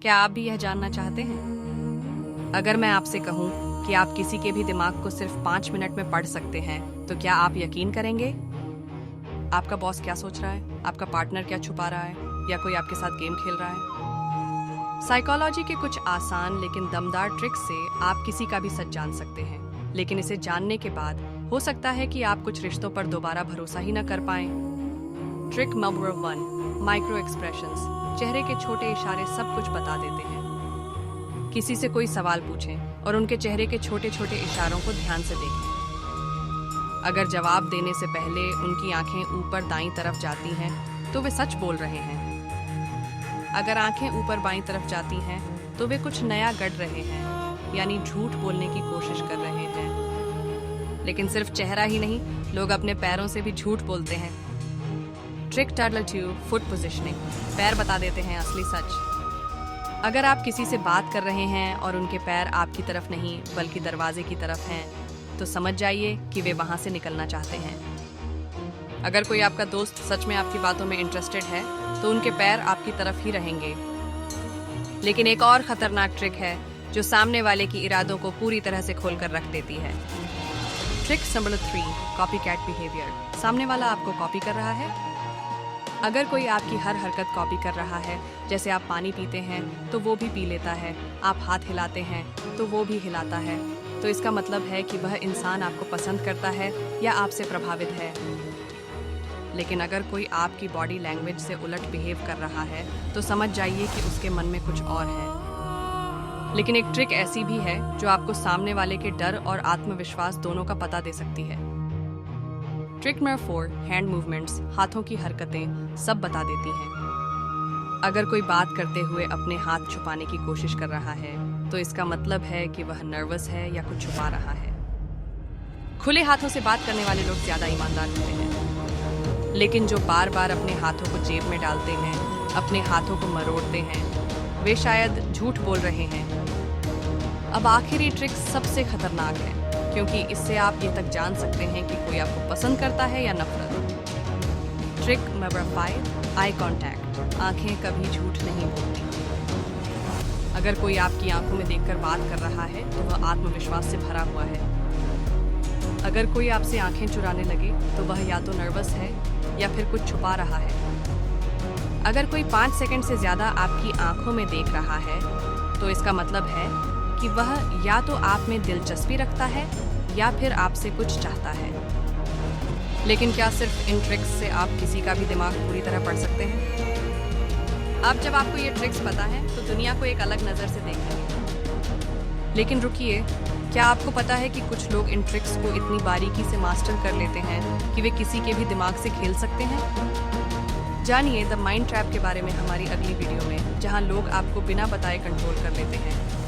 क्या आप भी यह जानना चाहते हैं? अगर मैं आपसे कहूं कि आप किसी के भी दिमाग को सिर्फ 5 मिनट में पढ़ सकते हैं, तो क्या आप यकीन करेंगे? आपका बॉस क्या सोच रहा है, आपका पार्टनर क्या छुपा रहा है, या कोई आपके साथ गेम खेल रहा है? साइकोलॉजी के कुछ आसान लेकिन दमदार ट्रिक्स से आप किसी का भी सच जान सकते हैं। लेकिन इसे जानने के बाद हो सकता है कि आप कुछ रिश्तों पर दोबारा भरोसा ही न कर पाएं। Trick number 1, micro expressions. चेहरे के छोटे इशारे सब कुछ बता देते हैं। किसी से कोई सवाल पूछें और उनके चेहरे के छोटे छोटे इशारों को ध्यान से देखें। अगर जवाब देने से पहले उनकी आंखें ऊपर दाईं तरफ जाती हैं, तो वे सच बोल रहे हैं। अगर आंखें ऊपर बाईं तरफ जाती हैं, तो वे कुछ नया गढ़ रहे हैं, यानी झूठ बोलने की कोशिश कर रहे हैं। लेकिन सिर्फ चेहरा ही नहीं, लोग अपने पैरों से भी झूठ बोलते हैं। Trick number 2, foot positioning. पैर बता देते हैं असली सच। अगर आप किसी से बात कर रहे हैं और उनके पैर आपकी तरफ नहीं बल्कि दरवाजे की तरफ हैं, तो समझ जाइए कि वे वहां से निकलना चाहते हैं। अगर कोई आपका दोस्त सच में आपकी बातों में इंटरेस्टेड है, तो उनके पैर आपकी तरफ ही रहेंगे। लेकिन एक और खतरनाक ट्रिक है जो सामने वाले की इरादों को पूरी तरह से खोलकर रख देती है। Trick number 3, copycat behaviour. सामने वाला आपको कॉपी कर रहा है। अगर कोई आपकी हर हरकत कॉपी कर रहा है, जैसे आप पानी पीते हैं तो वो भी पी लेता है, आप हाथ हिलाते हैं तो वो भी हिलाता है, तो इसका मतलब है कि वह इंसान आपको पसंद करता है या आपसे प्रभावित है। लेकिन अगर कोई आपकी बॉडी लैंग्वेज से उलट बिहेव कर रहा है, तो समझ जाइए कि उसके मन में कुछ और है। लेकिन एक ट्रिक ऐसी भी है जो आपको सामने वाले के डर और आत्मविश्वास दोनों का पता दे सकती है। Trick number 4, hand movements. हाथों की हरकतें सब बता देती हैं। अगर कोई बात करते हुए अपने हाथ छुपाने की कोशिश कर रहा है, तो इसका मतलब है कि वह नर्वस है या कुछ छुपा रहा है। खुले हाथों से बात करने वाले लोग ज्यादा ईमानदार होते हैं, लेकिन जो बार बार अपने हाथों को जेब में डालते हैं, अपने हाथों को मरोड़ते हैं, वे शायद झूठ बोल रहे हैं। अब आखिरी ट्रिक सबसे खतरनाक है, क्योंकि इससे आप ये तक जान सकते हैं कि कोई आपको पसंद करता है या नफरत। Trick number 5, eye contact. आंखें कभी झूठ नहीं बोलती। अगर कोई आपकी आंखों में देखकर बात कर रहा है, तो वह आत्मविश्वास से भरा हुआ है। अगर कोई आपसे आंखें चुराने लगे, तो वह या तो नर्वस है या फिर कुछ छुपा रहा है। अगर कोई 5 सेकंड से ज्यादा आपकी आंखों में देख रहा है, तो इसका मतलब है कि वह या तो आप में दिलचस्पी रखता है या फिर आपसे कुछ चाहता है। लेकिन क्या सिर्फ इन ट्रिक्स से आप किसी का भी दिमाग पूरी तरह पढ़ सकते हैं? अब जब आपको ये ट्रिक्स पता है, तो दुनिया को एक अलग नज़र से देखेंगे। लेकिन रुकिए, क्या आपको पता है कि कुछ लोग इन ट्रिक्स को इतनी बारीकी से मास्टर कर लेते हैं कि वे किसी के भी दिमाग से खेल सकते हैं? जानिए द माइंड ट्रैप के बारे में हमारी अगली वीडियो में, जहां लोग आपको बिना बताए कंट्रोल कर लेते हैं।